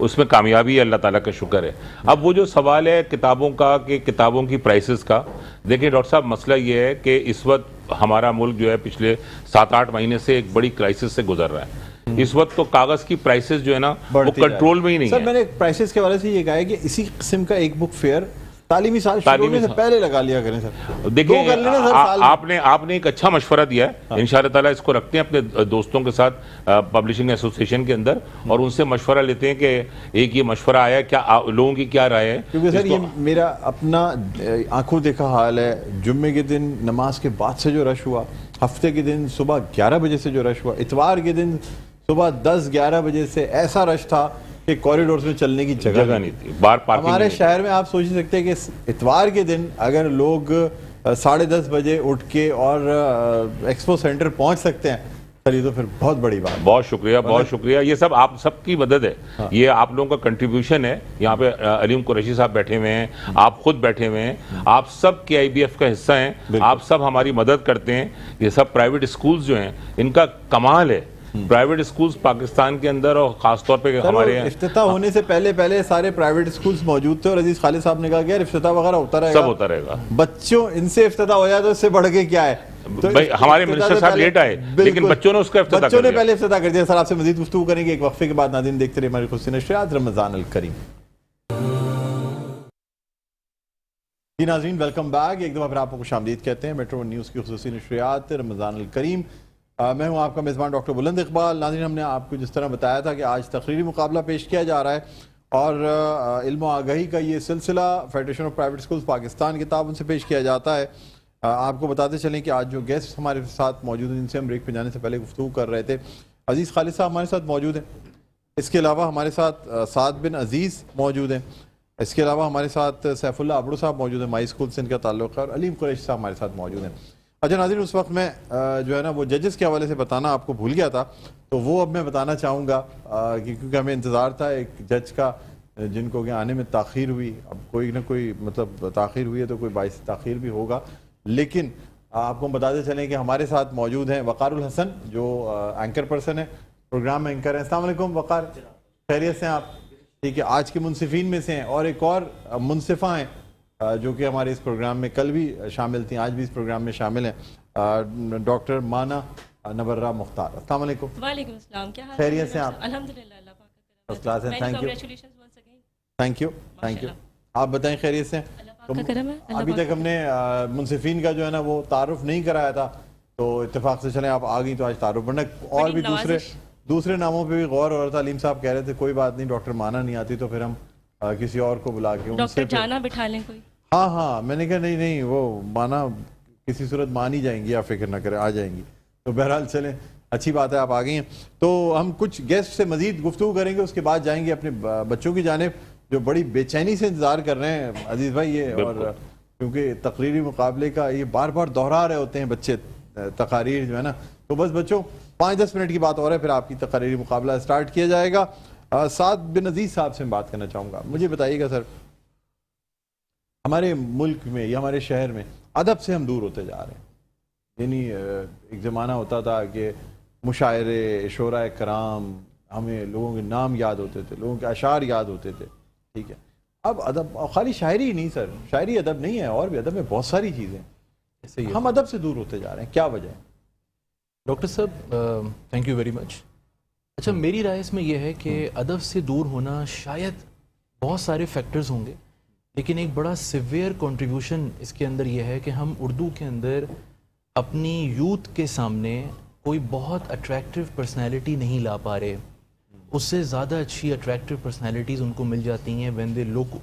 اس میں کامیابی ہے, اللہ تعالیٰ کا شکر ہے. اب وہ جو سوال ہے کتابوں کا کہ کتابوں کی پرائسز کا, دیکھیں ڈاکٹر صاحب مسئلہ یہ ہے کہ اس وقت ہمارا ملک جو ہے پچھلے 7-8 مہینے سے ایک بڑی کرائسس سے گزر رہا ہے. اس وقت تو کاغذ کی پرائسز جو ہے نا وہ کنٹرول میں ہی نہیں ہے. سر میں نے پرائسز کے حوالے سے یہ کہا ہے کہ اسی قسم کا ایک بک فیئر تعلیمی سال شروع ہونے سے پہلے لگا لیا کریں سر. دیکھیں آپ نے ایک اچھا مشورہ دیا ہے, انشاءاللہ تعالیٰ اس کو رکھتے ہیں اپنے دوستوں کے ساتھ پبلشنگ ایسوسی ایشن کے اندر, اور ان سے مشورہ لیتے ہیں کہ ایک یہ مشورہ آیا ہے کیا لوگوں کی کیا رائے ہے. کیونکہ سر یہ میرا اپنا آنکھوں دیکھا حال ہے. جمعے کے دن نماز کے بعد سے جو رش ہوا, ہفتے کے دن صبح 11 بجے سے جو رش ہوا, اتوار کے دن صبح 10-11 بجے سے ایسا رش تھا کہ کوریڈورز میں چلنے کی جگہ نہیں تھی. ہمارے شہر میں آپ سوچ سکتے ہیں کہ اتوار کے دن اگر لوگ 10:30 بجے اٹھ کے اور ایکسپو سینٹر پہنچ سکتے ہیں, یہ تو پھر بہت بڑی بات. بہت شکریہ, بہت شکریہ. یہ سب آپ سب کی مدد ہے, یہ آپ لوگوں کا کنٹریبیوشن ہے. یہاں پہ علیم قریشی صاحب بیٹھے ہوئے ہیں, آپ خود بیٹھے ہوئے ہیں, آپ سب کے IBF کا حصہ ہیں, آپ سب ہماری مدد کرتے ہیں. یہ سب پرائیویٹ اسکولز جو ہیں ان کا کمال ہے. پرائیویٹ اسکولز پاکستان کے اندر اور خاص طور پہ ہمارے افتتاح ہونے سے پہلے سارے پرائیویٹ اسکولز موجود تھے, اور عزیز خالد صاحب نے کہا کہ افتتاح وغیرہ ہوتا رہے گا, سب ہوتا رہے گا. بچوں ان سے افتتاح ہو جائے تو اس سے بڑھ کے کیا ہے. ہمارے منسٹر صاحب لیٹ آئے لیکن بچوں نے اس کا افتتاح بچوں نے پہلے افتتاح کر دیا. سر آپ سے مزید گفتگو کریں گے ایک وقفے کے بعد. ناظرین دیکھتے رہے ہماری خصوصی نشریات رمضان الکریم. جی ناظرین ویلکم بیک. ایک دفعہ پھر آپ کو خوش آمدید کہتے ہیں میٹرو ون نیوز کی خصوصی نشریات رمضان الکریم. میں ہوں آپ کا میزبان ڈاکٹر بلند اقبال. ناظرین ہم نے آپ کو جس طرح بتایا تھا کہ آج تقریری مقابلہ پیش کیا جا رہا ہے, اور علم و آگاہی کا یہ سلسلہ federation of private schools Pakistan کی تعاون سے پیش کیا جاتا ہے. آپ کو بتاتے چلیں کہ آج جو گیسٹ ہمارے ساتھ موجود ہیں جن سے ہم بریک پہ جانے سے پہلے گفتگو کر رہے تھے, عزیز خالد صاحب ہمارے ساتھ موجود ہیں. اس کے علاوہ ہمارے ساتھ سعد بن عزیز موجود ہیں. اس کے علاوہ ہمارے ساتھ سیف اللہ ابڑو صاحب موجود ہیں, مائی اسکول سے ان کا تعلق ہے, اور علیم قریشی صاحب ہمارے ساتھ موجود ہیں. اچھا ناظرین اس وقت میں جو ہے نا وہ ججز کے حوالے سے بتانا آپ کو بھول گیا تھا, تو وہ اب میں بتانا چاہوں گا کیونکہ ہمیں انتظار تھا ایک جج کا جن کو کہ آنے میں تاخیر ہوئی. اب کوئی نہ کوئی مطلب تاخیر ہوئی ہے تو کوئی باعث تاخیر بھی ہوگا, لیکن آپ کو بتاتے چلیں کہ ہمارے ساتھ موجود ہیں وقار الحسن جو اینکر پرسن ہے, پروگرام اینکر ہیں. السلام علیکم وقار, خیریت سے ہیں آپ؟ ٹھیک ہے, آج کے منصفین میں سے ہیں, اور ایک اور منصفہ ہیں جو کہ ہمارے اس پروگرام میں کل بھی شامل تھیں, آج بھی اس پروگرام میں شامل ہیں, ڈاکٹر مانا نبرہ مختار. السلام علیکم. وعلیکم السلام, کیا حال ہے؟ خیریت سے ہیں آپ؟ الحمدللہ, اللہ پاک کا کرم ہے. Thank you. آپ بتائیں خیریت سے ہیں؟ ابھی تک ہم نے منصفین کا جو ہے نا وہ تعارف نہیں کرایا تھا, تو اتفاق سے چلیں آپ آ گئی تو آج تعارف بڑھنا. اور بھی دوسرے ناموں پہ بھی غور ہو رہا تھا. علیم صاحب کہہ رہے تھے کوئی بات نہیں, ڈاکٹر مانا نہیں آتی تو پھر ہم کسی اور کو بلا کے ڈاکٹر جانا بٹھا لیں کوئی. ہاں میں نے کہا نہیں وہ مانا کسی صورت مان ہی جائیں گی, آپ فکر نہ کریں, آ جائیں گی. تو بہرحال چلیں, اچھی بات ہے آپ آ گئی ہیں. تو ہم کچھ گیسٹ سے مزید گفتگو کریں گے, اس کے بعد جائیں گے اپنے بچوں کی جانب جو بڑی بے چینی سے انتظار کر رہے ہیں عزیز بھائی. یہ اور کیونکہ تقریری مقابلے کا یہ بار بار دہرا رہے ہوتے ہیں بچے تقاریر جو ہے نا, تو بس بچوں 5-10 منٹ کی بات اور ہے, پھر آپ کی تقریری مقابلہ سٹارٹ کیا جائے گا. سعد بن عزیز صاحب سے میں بات کرنا چاہوں گا. مجھے بتائیے گا سر, ہمارے ملک میں یا ہمارے شہر میں ادب سے ہم دور ہوتے جا رہے ہیں. یعنی ایک زمانہ ہوتا تھا کہ مشاعرے, شعراء کرام, ہمیں لوگوں کے نام یاد ہوتے تھے, لوگوں کے اشعار یاد ہوتے تھے. ٹھیک ہے, اب ادب خالی شاعری ہی نہیں سر, شاعری ادب نہیں ہے, اور بھی ادب میں بہت ساری چیزیں. ہم ادب سے دور ہوتے جا رہے ہیں, کیا وجہ ہے؟ ڈاکٹر صاحب تھینک یو ویری مچ. اچھا, میری رائے اس میں یہ ہے کہ ادب سے دور ہونا شاید بہت سارے فیکٹرز ہوں گے, لیکن ایک بڑا سیویئر کنٹریبیوشن اس کے اندر یہ ہے کہ ہم اردو کے اندر اپنی یوتھ کے سامنے کوئی بہت اٹریکٹیو پرسنالٹی نہیں لا پا رہے. اس سے زیادہ اچھی اٹریکٹیو پرسنالٹیز ان کو مل جاتی ہیں when they look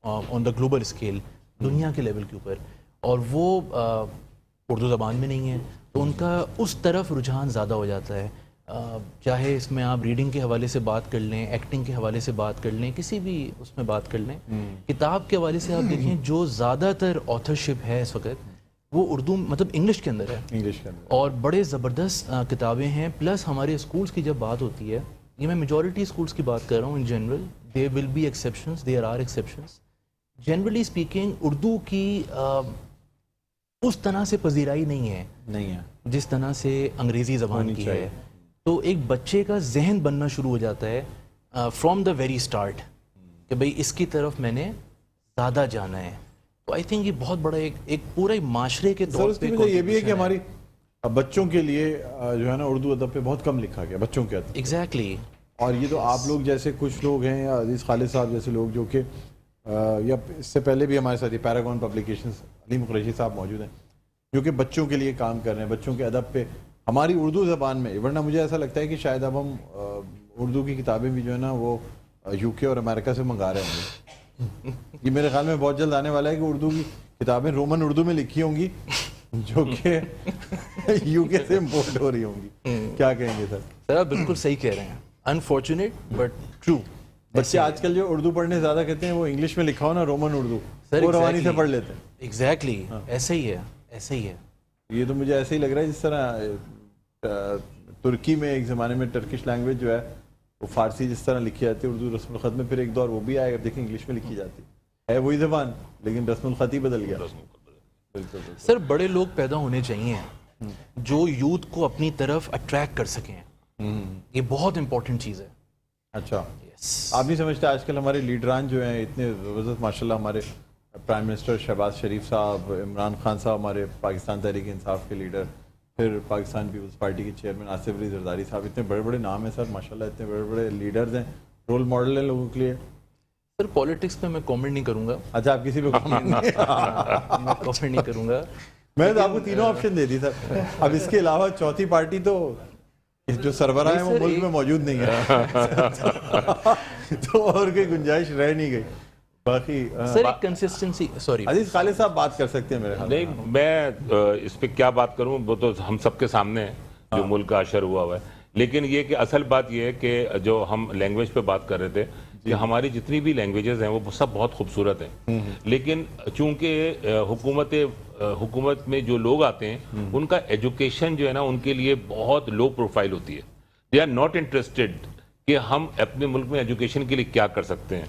on the global scale, دنیا کے لیول کے اوپر, اور وہ اردو زبان میں نہیں ہے, تو ان کا اس طرف رجحان زیادہ ہو جاتا ہے. چاہے اس میں آپ ریڈنگ کے حوالے سے بات کر لیں, ایکٹنگ کے حوالے سے بات کر لیں, کسی بھی اس میں بات کر لیں. کتاب کے حوالے سے آپ دیکھیں جو زیادہ تر آتھرشپ ہے اس وقت وہ اردو مطلب انگلش کے اندر ہے, اور بڑے زبردست کتابیں ہیں. پلس ہمارے اسکولس کی جب بات ہوتی ہے, یہ میں میجورٹی اسکولس کی بات کر رہا ہوں, in general there will be exceptions, there are exceptions. Generally speaking Urdu کی اس طرح سے پذیرائی نہیں ہے جس طرح سے انگریزی زبان کی ہے. تو ایک بچے کا ذہن بننا شروع ہو جاتا ہے فرام دا ویری اسٹارٹ کہ بھائی اس کی طرف میں نے زیادہ جانا ہے. تو آئی تھنک یہ بہت بڑا ایک پورے معاشرے کے سر طور اس کی پہ وجہ یہ بھی ہے کہ ہماری بچوں کے لیے جو ہے نا اردو ادب پہ بہت کم لکھا گیا بچوں کے ادب. ایگزیکٹلی. اور یہ تو آپ لوگ جیسے کچھ لوگ ہیں یا عزیز خالد صاحب جیسے لوگ جو کہ یا اس سے پہلے بھی ہمارے ساتھ پیراگون پبلیکیشنز علیم قریشی صاحب موجود ہیں جو کہ بچوں کے لیے کام کر رہے ہیں, بچوں کے ادب پہ ہماری اردو زبان میں. ورنہ مجھے ایسا لگتا ہے کہ شاید اب ہم اردو کی کتابیں بھی جو ہے نا وہ یو کے اور امریکہ سے منگا رہے ہوں گے. یہ میرے خیال میں بہت جلد آنے والا ہے کہ اردو کی کتابیں رومن اردو میں لکھی ہوں گی جو کہ یو کے سے امپورٹ ہو رہی ہوں گی. کیا کہیں گے سر؟ سر آپ بالکل صحیح کہہ رہے ہیں. Unfortunate but true. بچے آج کل جو اردو پڑھنے زیادہ کہتے ہیں وہ انگلش میں لکھا ہو نا رومن اردو وہ روانی سے پڑھ لیتے ہیں. ایگزیکٹلی ایسا ہی ہے, ایسا ہی ہے. یہ تو مجھے ایسے ہی لگ رہا ہے جس طرح ترکی میں ایک زمانے میں ٹرکش لینگویج جو ہے وہ فارسی جس طرح لکھی جاتی ہے اردو رسم الخط میں پھر ایک دور وہ بھی آئے گا دیکھیں انگلش میں لکھی جاتی ہے وہی زبان لیکن رسم الخط ہی بدل گیا. سر بڑے لوگ پیدا ہونے چاہیے جو یوتھ کو اپنی طرف اٹریکٹ کر سکیں. یہ بہت امپورٹنٹ چیز ہے. اچھا آپ نہیں سمجھتے آج کل ہمارے لیڈران جو ہیں اتنے زبردست ماشاء اللہ, ہمارے پرائم منسٹر شہباز شریف صاحب, عمران خان صاحب ہمارے پاکستان تحریک انصاف کے لیڈر, پھر پاکستان پیپلز پارٹی کے چیئرمین آصف علی زرداری صاحب, اتنے بڑے بڑے نام ہیں سر ماشاء اللہ, اتنے بڑے بڑے لیڈرز ہیں, رول ماڈل ہیں لوگوں کے لیے. سر پالیٹکس پہ میں کامنٹ نہیں کروں گا. اچھا آپ کسی پہ کامنٹ نہیں کروں گا. میں تو آپ کو تینوں آپشن دے دی سر. اب اس کے علاوہ چوتھی پارٹی تو جو سربراہ ہیں وہ ملک میں موجود نہیں ہے تو اور کوئی گنجائش رہ نہیں گئی. باقی سر ایک کنسسٹنسی. سوری عزیز خالد صاحب بات کر سکتے ہیں میرے خیال نہیں, میں اس پہ کیا بات کروں, وہ تو ہم سب کے سامنے ہے جو ملک کا اشر ہوا ہے. لیکن یہ کہ اصل بات یہ ہے کہ جو ہم لینگویج پہ بات کر رہے تھے کہ ہماری جتنی بھی لینگویجز ہیں وہ سب بہت خوبصورت ہیں, لیکن چونکہ حکومت میں جو لوگ آتے ہیں ان کا ایجوکیشن جو ہے نا ان کے لیے بہت لو پروفائل ہوتی ہے. دے آر ناٹ انٹرسٹڈ کہ ہم اپنے ملک میں ایجوکیشن کے لیے کیا کر سکتے ہیں.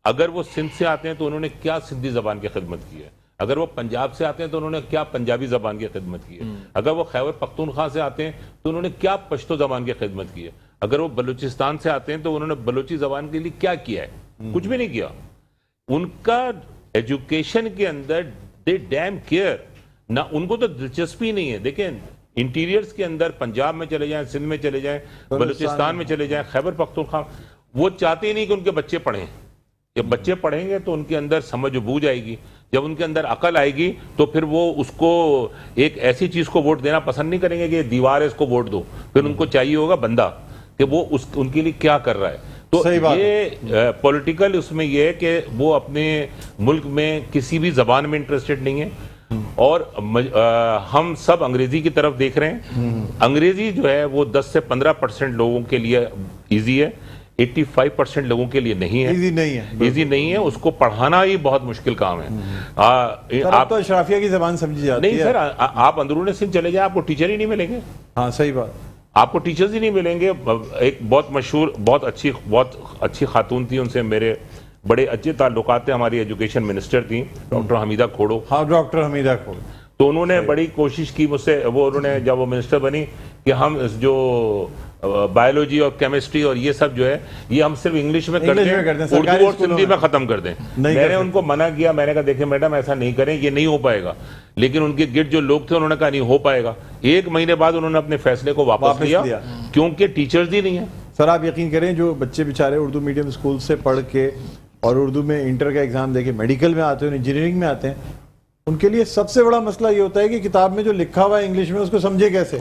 اگر وہ سندھ سے آتے ہیں تو انہوں نے کیا سندھی زبان کی خدمت کی ہے, اگر وہ پنجاب سے آتے ہیں تو انہوں نے کیا پنجابی زبان کی خدمت کی ہے, اگر وہ خیبر پختونخوا سے آتے ہیں تو انہوں نے کیا پشتو زبان کی خدمت کی ہے, اگر وہ بلوچستان سے آتے ہیں تو انہوں نے بلوچی زبان کے لیے کیا کیا ہے, کچھ بھی نہیں کیا. ان کا ایجوکیشن کے اندر دے ڈیم کیئر نہ, ان کو تو دلچسپی نہیں ہے. دیکھیں انٹیریئرز کے اندر پنجاب میں چلے جائیں, سندھ میں چلے جائیں, بلوچستان میں چلے جائیں, خیبر پختونخوا, وہ چاہتے ہی نہیں کہ ان کے بچے پڑھیں. جب بچے پڑھیں گے تو ان کے اندر سمجھ و بوجھ آئے گی, جب ان کے اندر عقل آئے گی تو پھر وہ اس کو ایک ایسی چیز کو ووٹ دینا پسند نہیں کریں گے کہ دیوار ہے اس کو ووٹ دو, پھر ان کو چاہیے ہوگا بندہ کہ وہ ان کے لیے کیا کر رہا ہے. تو یہ پولیٹیکل اس میں یہ ہے کہ وہ اپنے ملک میں کسی بھی زبان میں انٹرسٹڈ نہیں ہے, اور ہم سب انگریزی کی طرف دیکھ رہے ہیں. انگریزی جو ہے وہ 10 سے 15% لوگوں کے لیے ایزی ہے, 85% لوگوں کے لیے نہیں ہے, ایزی نہیں ہے. اس کو پڑھانا ہی بہت مشکل کام ہے. آپ تو اشرافیہ کی زبان سمجھی جاتی ہے. نہیں سر, آپ اندرون سندھ چلے جائیں آپ کو ٹیچر ہی نہیں ملیں گے. ہاں صحیح بات, آپ کو ٹیچرز ہی نہیں ملیں گے. ایک بہت مشہور بہت اچھی خاتون تھی, ان سے میرے بڑے اچھے تعلقات تھے, ہماری ایجوکیشن منسٹر تھیں ڈاکٹر حمیدہ کھوڑو. ہاں ڈاکٹر حمیدہ کھوڑو. تو انہوں نے بڑی کوشش کی مجھ سے, وہ انہوں نے جب وہ منسٹر بنی کہ ہم جو بایولوجی اور کیمسٹری اور یہ سب جو ہے یہ ہم صرف انگلش میں کرتے ہیں, اردو اور سندھی میں ختم کر دیں. میں نے ان کو منع کیا, میں نے کہا دیکھیں میڈم ایسا نہیں کریں, یہ نہیں ہو پائے گا. لیکن ان کے گرد جو لوگ تھے انہوں نے کہا نہیں ہو پائے گا. 1 مہینے بعد انہوں نے اپنے فیصلے کو واپس لیا کیونکہ ٹیچرز ہی نہیں ہیں. سر آپ یقین کریں جو بچے بیچارے اردو میڈیم اسکول سے پڑھ کے اور اردو میں انٹر کا ایگزام دے کے میڈیکل میں آتے ہیں, انجینئرنگ میں آتے ہیں, ان کے لیے سب سے بڑا مسئلہ یہ ہوتا ہے کہ کتاب میں جو لکھا ہوا ہے انگلش میں اس کو سمجھے کیسے.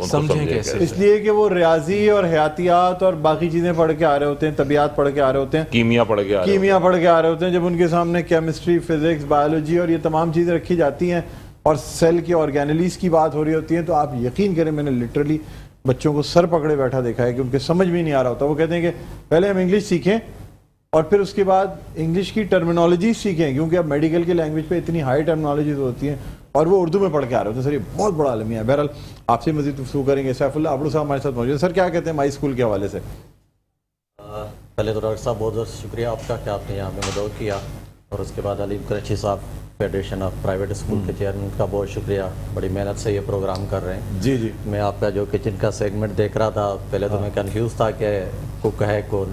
اس لیے کہ وہ ریاضی اور حیاتیات اور باقی چیزیں پڑھ کے آ رہے ہوتے ہیں, طبیعت پڑھ کے آ رہے ہوتے ہیں, کیمیا پڑھ کے آ رہے ہوتے ہیں. جب ان کے سامنے کیمسٹری, فزکس, بایولوجی اور یہ تمام چیزیں رکھی جاتی ہیں اور سیل کی آرگینلیز کی بات ہو رہی ہوتی ہے, تو آپ یقین کریں میں نے لٹرلی بچوں کو سر پکڑے بیٹھا دیکھا ہے کہ ان کے سمجھ بھی نہیں آ رہا ہوتا. وہ کہتے ہیں کہ پہلے ہم انگلش سیکھیں اور پھر اس کے بعد انگلش کی ٹرمینالوجی سیکھیں, کیونکہ اب میڈیکل کی لینگویج پہ اتنی ہائی ٹرمینالوجیز ہوتی ہیں اور وہ اردو میں پڑھ کے آ رہے ہوتے ہیں. سر یہ بہت بڑا عالمیہ ہے. بہرحال آپ سے مزید گفتگو کریں گے. سیف اللہ ابڑو صاحب ہمارے ساتھ موجود ہیں. سر کیا کہتے ہیں مائی اسکول کے حوالے سے؟ پہلے تو ڈاکٹر صاحب بہت بہت شکریہ آپ کا کہ آپ نے یہاں پہ مدعو کیا, اور اس کے بعد علیم قریشی صاحب فیڈریشن آف پرائیویٹ اسکول کے چیئرمین کا بہت شکریہ, بڑی محنت سے یہ پروگرام کر رہے ہیں. جی جی, میں آپ کا جو کچن کا سیگمنٹ دیکھ رہا تھا, پہلے تو میں کنفیوز تھا کہ کوک ہے کون,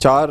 4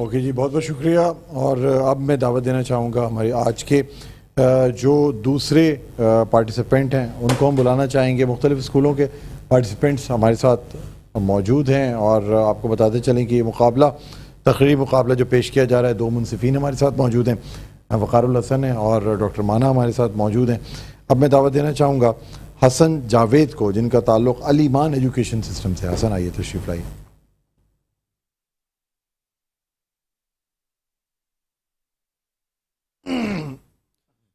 اوکے جی، بہت بہت شکریہ. اور اب میں دعوت دینا چاہوں گا ہمارے آج کے جو دوسرے پارٹیسپینٹ ہیں ان کو ہم بلانا چاہیں گے. مختلف اسکولوں کے پارٹیسپینٹس ہمارے ساتھ موجود ہیں اور آپ کو بتاتے چلیں کہ یہ مقابلہ تقریری مقابلہ جو پیش کیا جا رہا ہے، 2 منصفین ہمارے ساتھ موجود ہیں، وقار الحسن ہیں اور ڈاکٹر مانا ہمارے ساتھ موجود ہیں. اب میں دعوت دینا چاہوں گا حسن جاوید کو، جن کا تعلق الایمان ایجوکیشن سسٹم سے. حسن آئیے، تشریف لائیے.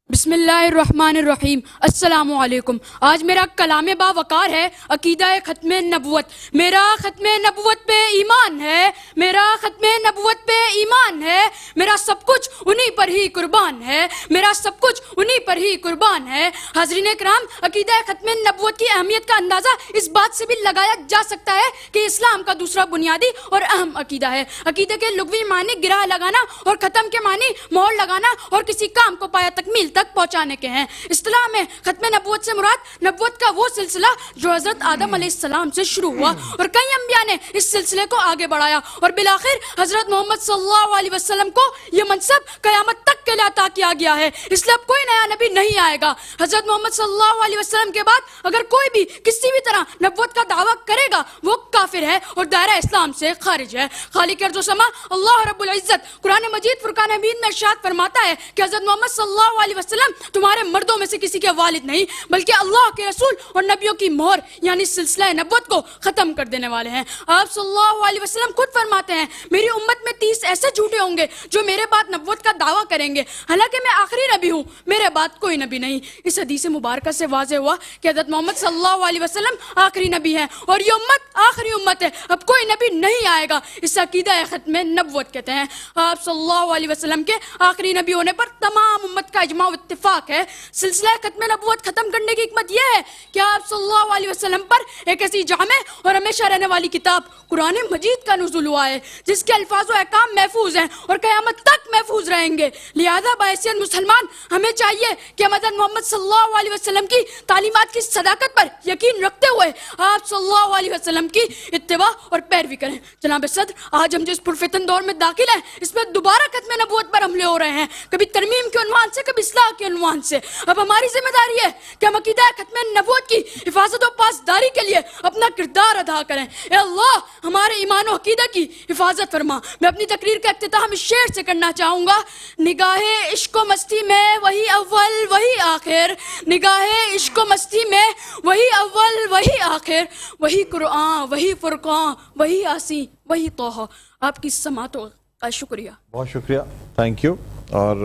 بسم اللہ الرحمن الرحیم. السلام علیکم. آج میرا کلام باوقار ہے عقیدہ ختم نبوت. میرا ختم نبوت پہ ایمان ہے، میرا ختم نبوت پہ ایمان ہے، میرا سب کچھ انہی پر ہی قربان ہے، میرا سب کچھ انہی پر ہی قربان ہے. حاضرین کرام، عقیدہ ختم نبوت کی اہمیت کا اندازہ اس بات سے بھی لگایا جا سکتا ہے کہ اسلام کا دوسرا بنیادی اور اہم عقیدہ ہے. عقیدے کے لغوی معنی گرہ لگانا اور ختم کے معنی مہر لگانا اور کسی کام کو پایا تکمیل تک پہنچانے کے ہیں. اصطلاح میں ختم نبوت سے مراد نبوت کا وہ سلسلہ جو حضرت آدم علیہ السلام سے شروع ہوا اور کئی انبیاء نے اس سلسلے کو آگے بڑھایا اور بالآخر حضرت محمد صلی اللہ علیہ وسلم کو یہ منصب قیامت تک کے لیے عطا کیا گیا ہے. اس لیے اب کوئی نیا نبی نہیں آئے گا. حضرت محمد صلی اللہ علیہ وسلم کے بعد اگر کوئی بھی کسی بھی طرح نبوت کا دعویٰ کرے گا وہ کافر ہے اور دائرہ اسلام سے خارج ہے. خالق ارض و سما اللہ رب العزت قرآن مجید فرقان حمید میں ارشاد فرماتا ہے کہ حضرت محمد صلی اللہ علیہ وسلم تمہارے مردوں میں سے کسی کے والد نہیں بلکہ اللہ کے رسول اور نبیوں کی مہر یعنی سلسلہ نبوت کو ختم کر دینے والے ہیں. آپ صلی اللہ علیہ وسلم خود فرماتے ہیں میری امت میں 30 ایسے جھوٹے ہوں گے جو میرے بعد نبوت کا دعویٰ کریں گے حالانکہ میں آخری نبی ہوں، میرے بعد کوئی نبی نہیں. اس حدیث مبارکہ سے واضح ہوا کہ حضرت محمد صلی اللہ علیہ وسلم آخری نبی ہیں اور یہ امت آخری امت ہے، اب کوئی نبی نہیں آئے گا. اس عقیدہ ختم نبوت کہتے ہیں. آپ صلی اللہ علیہ وسلم کے آخری نبی ہونے پر تمام امت کا اجماع و اتفاق ہے. سلسلہ ختم نبوت ختم کرنے کی حکمت یہ ہے کہ آپ صلی اللہ علیہ وسلم پر ایک ایسی جامع اور ہمیشہ رہنے والی کتاب قرآن مجید کا نزول ہوا ہے جس کے الفاظ و احکام محفوظ ہیں اور قیامت تک محفوظ رہیں گے. لہذا باعثیت مسلمان ہمیں چاہیے کہ ہم حضرت محمد صلی اللہ علیہ وسلم کی تعلیمات کی صداقت پر یقین رکھتے ہوئے آپ صلی اللہ علیہ وسلم کی اتباع اور پیروی کریں. جناب صدر، آج ہم جو اس پرفتن دور میں داخل ہیں اس میں دوبارہ ختم نبوت پر حملے ہو رہے ہیں، کبھی ترمیم کے عنوان سے کبھی اصلاح کے عنوان سے. اب ہماری ذمہ داری ہے کہ ہم عقیدہ ختم نبوت کی حفاظت و پاسداری کے لیے اپنا کردار ادا کریں. اے اللہ ہمارے ایمان و عقیدہ کی حفاظت فرما. میں اپنی تقریر کا اختتام اس شعر سے کرنا چاہوں گا. نگاہ عشق و مستی میں وہی اول وہی آخر، نگاہ عشق و مستی میں وہی اول وہی آخر، وہی قرآن وہی فرقان وہی آسی وہی توحہ. آپ کی سماعت کا شکریہ. بہت شکریہ، تھینک یو. اور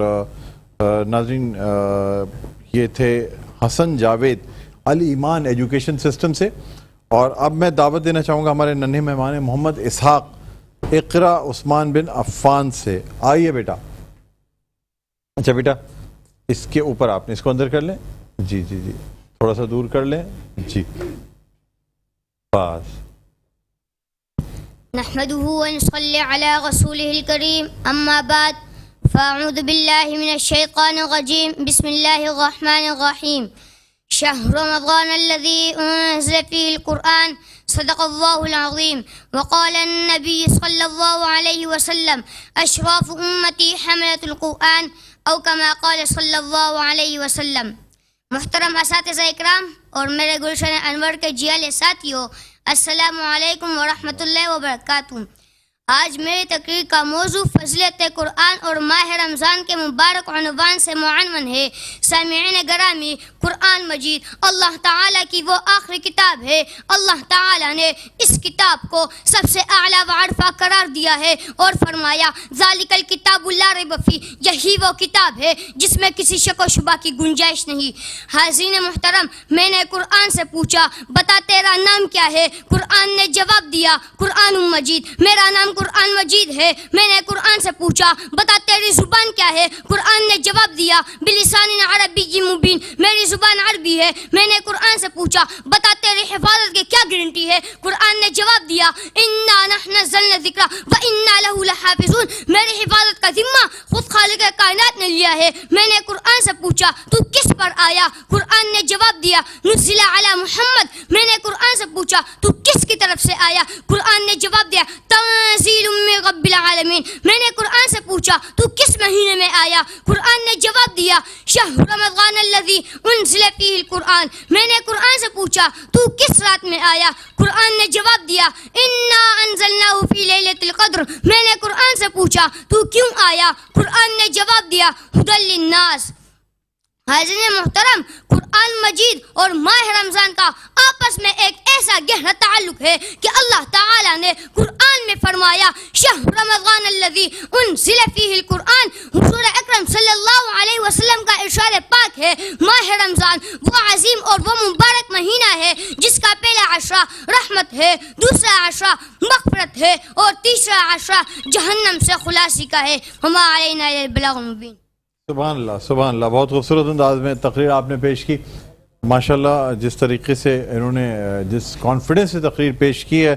ناظرین، یہ تھے حسن جاوید الایمان ایجوکیشن سسٹم سے. اور اب میں دعوت دینا چاہوں گا ہمارے ننھے مہمان محمد اسحاق اقرا عثمان بن عفان سے. آئیے بیٹا. اچھا بیٹا، اس کے اوپر آپ نے اس کو اندر کر لیں. جی جی جی، تھوڑا سا دور کر لیں. جی بس. نحمده ونصلي على رسوله الكريم أما بعد فأعوذ بالله من الشيطان الرجيم. بسم الله الرحمن الرحيم. شهر رمضان الذي أنزل فيه القرآن صدق الله العظيم. وقال النبي صلى الله عليه وسلم أشراف أمتي حملة القرآن أو كما قال صلى الله عليه وسلم. محترم اساتذہ اکرام اور میرے گلشن انور کے جیالے ساتھیوں، السلام علیکم ورحمۃ اللہ وبرکاتہ. آج میری تقریر کا موضوع فضیلت قرآن اور ماہ رمضان کے مبارک عنوان سے معنون ہے. سامعین گرامی، قرآن مجید اللہ تعالیٰ کی وہ آخری کتاب ہے. اللہ تعالیٰ نے اس کتاب کو سب سے اعلیٰ و عرفہ قرار دیا ہے اور فرمایا ذالک الکتاب لا ریب فیہ، یہی وہ کتاب ہے جس میں کسی شک و شبہ کی گنجائش نہیں. حاضرین محترم، میں نے قرآن سے پوچھا بتا تیرا نام کیا ہے؟ قرآن نے جواب دیا قرآن مجید. میرا نام قرآن مجید ہے. میں نے قرآن سے پوچھا بتا تیری زبان کیا ہے؟ قرآن نے جواب دیا بلسان عربی مبین. میری زبان عربی ہے. میں نے قرآن سے پوچھا بتا تیری حفاظت کی کیا گارنٹی ہے؟ قرآن نے جواب دیا انا نحن نزلنا الذکر وانا له لحافظون. میری حفاظت کا ذمہ خود خالق کائنات نے لیا ہے. میں نے قرآن سے پوچھا تو کس پر آیا؟ قرآن نے جواب دیا نزل علی محمد. میں نے قرآن سے پوچھا تو کس کی طرف سے آیا؟ قرآن نے جواب دیا تنزیل من رب العالمین. میں نے قرآن سے پوچھا تو کس مہینے میں آیا؟ قرآن نے جواب دیا شہر رمضان الذی انزل فیہ القرآن. میں نے قرآن سے پوچھا تو کس رات میں آیا؟ قرآن نے جواب دیا انا انزلناہ فی لیلۃ القدر. میں نے قرآن سے پوچھا تو کیوں آیا؟ قرآن نے جواب دیا ھدی للناس. حاضرین محترم، قرآن مجید اور ماہ رمضان کا آپس میں ایک ایسا گہرا تعلق ہے کہ اللہ تعالیٰ نے قرآن میں فرمایا شہر رمضان الذی انزل فیہ القرآن. حضور اکرم صلی اللہ علیہ وسلم کا ارشاد پاک ہے ماہ رمضان وہ عظیم اور وہ مبارک مہینہ ہے جس کا پہلا عشرہ رحمت ہے، دوسرا عشرہ مغفرت ہے اور تیسرا عشرہ جہنم سے خلاصی کا ہے. وما علینا الا البلاغ المبین. سبحان اللہ سبحان اللہ. بہت خوبصورت انداز میں تقریر آپ نے پیش کی ماشاءاللہ. جس طریقے سے انہوں نے جس کانفیڈنس سے تقریر پیش کی ہے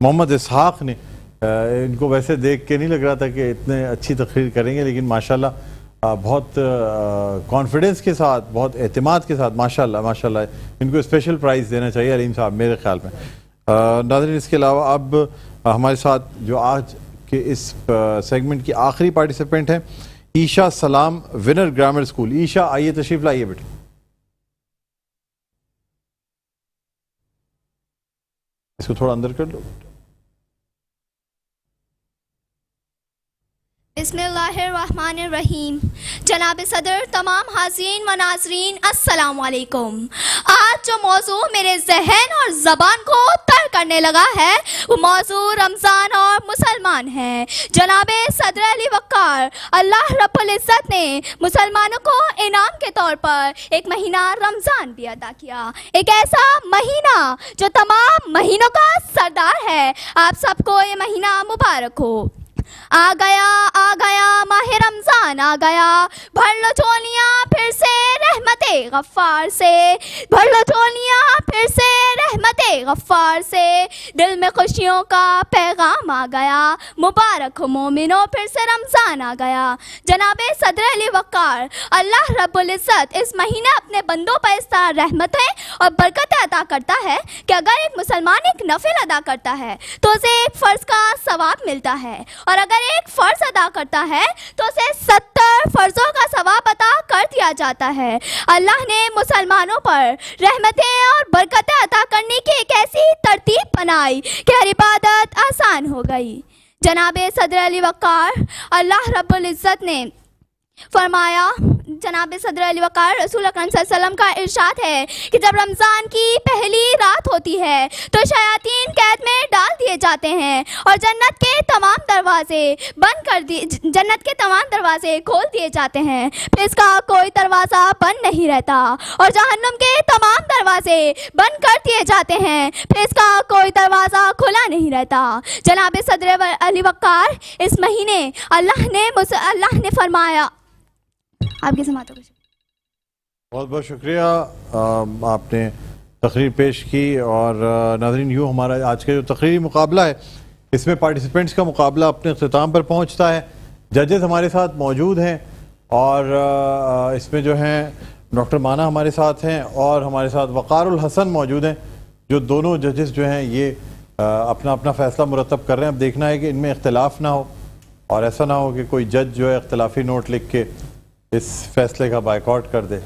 محمد اسحاق نے، ان کو ویسے دیکھ کے نہیں لگ رہا تھا کہ اتنے اچھی تقریر کریں گے، لیکن ماشاءاللہ بہت کانفیڈنس کے ساتھ، بہت اعتماد کے ساتھ ماشاءاللہ ماشاءاللہ ان کو اسپیشل پرائز دینا چاہیے علیم صاحب میرے خیال میں. ناظرین اس کے علاوہ اب ہمارے ساتھ جو آج کے اس سیگمنٹ کی آخری پارٹیسپینٹ ہیں عیشا سلام ونر گرامر اسکول. عیشا آئیے تشریف لائیے بیٹے. اس کو تھوڑا اندر کر لو. بسم اللہ الرحمن الرحیم. جناب صدر، تمام حاضرین و ناظرین السلام علیکم. آج جو موضوع میرے ذہن اور زبان کو تر کرنے لگا ہے وہ موضوع رمضان اور مسلمان ہے. جناب صدر علی وقار، اللہ رب العزت نے مسلمانوں کو انعام کے طور پر ایک مہینہ رمضان بھی عطا کیا، ایک ایسا مہینہ جو تمام مہینوں کا سردار ہے. آپ سب کو یہ مہینہ مبارک ہو. آ گیا ماہ رمضان آ گیا، بھر لو جھولیاں پھر سے رحمت غفار سے، بھر لو جھولیاں پھر سے رحمت غفار سے. دل میں خوشیوں کا پیغام آ گیا، مبارک ہو مومنوں پھر سے رمضان آ گیا. جناب صدر علی وقار، اللہ رب العزت اس مہینہ اپنے بندوں پر اس طرح رحمتیں اور برکتیں عطا کرتا ہے کہ اگر ایک مسلمان ایک نفل ادا کرتا ہے تو اسے ایک فرض کا ثواب ملتا ہے، اور اگر ایک فرض ادا کرتا ہے تو اسے 70 فرضوں کا ثواب عطا کر دیا جاتا ہے. اللہ نے مسلمانوں پر رحمتیں اور برکتیں عطا کرنے کی ایک ایسی ترتیب بنائی کہ ہر عبادت آسان ہو گئی. جناب صدر علی وقار، اللہ رب العزت نے فرمایا، جناب صدر علی وقار، رسول اکرم صلی اللہ علیہ وسلم کا ارشاد ہے کہ جب رمضان کی پہلی رات ہوتی ہے تو شیاطین قید میں ڈال دیے جاتے ہیں اور جنت کے تمام دروازے کھول دیے جاتے ہیں، پھر اس کا کوئی دروازہ بند نہیں رہتا، اور جہنم کے تمام دروازے بند کر دیے جاتے ہیں، پھر اس کا کوئی دروازہ کھلا نہیں رہتا. جناب صدر علی وقار، اس مہینے اللہ نے فرمایا، آپ کی سماعتوں کو بہت بہت شکریہ. آپ نے تقریر پیش کی. اور ناظرین، یوں ہمارا آج کا جو تقریری مقابلہ ہے اس میں پارٹیسپینٹس کا مقابلہ اپنے اختتام پر پہنچتا ہے. ججز ہمارے ساتھ موجود ہیں اور اس میں جو ہیں ڈاکٹر مانا ہمارے ساتھ ہیں اور ہمارے ساتھ وقار الحسن موجود ہیں، جو دونوں ججز جو ہیں یہ اپنا اپنا فیصلہ مرتب کر رہے ہیں. اب دیکھنا ہے کہ ان میں اختلاف نہ ہو اور ایسا نہ ہو کہ کوئی جج جو ہے اختلافی نوٹ لکھ کے اس فیصلے کا بائیکاٹ کر دے.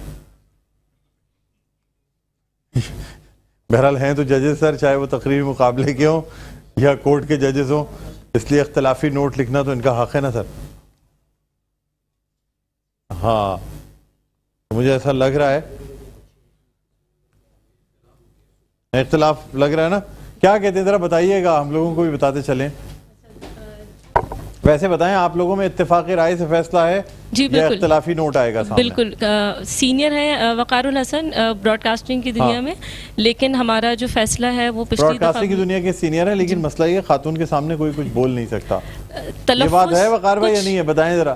بہرحال ہیں تو ججز سر، چاہے وہ تقریری مقابلے کے ہوں یا کورٹ کے ججز ہوں، اس لیے اختلافی نوٹ لکھنا تو ان کا حق ہے نا سر. ہاں مجھے ایسا لگ رہا ہے، اختلاف لگ رہا ہے نا. کیا کہتے ہیں ذرا بتائیے گا، ہم لوگوں کو بھی بتاتے چلیں. ویسے بتائیں، آپ لوگوں میں اتفاق رائے سے فیصلہ ہے جی یا بالکل اختلافی نوٹ آئے گا سامنے؟ بالکل سینئر ہیں وقار الحسن براڈ کاسٹنگ کی دنیا میں، لیکن ہمارا جو فیصلہ ہے وہ پچھلی براڈ کاسٹنگ کی دنیا کے سینئر ہیں، لیکن مسئلہ یہ خاتون کے سامنے کوئی کچھ بول نہیں سکتا. یہ بات تلفظ ہے وقار بھائی یا نہیں ہے؟ بتائیں ذرا.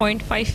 0.5।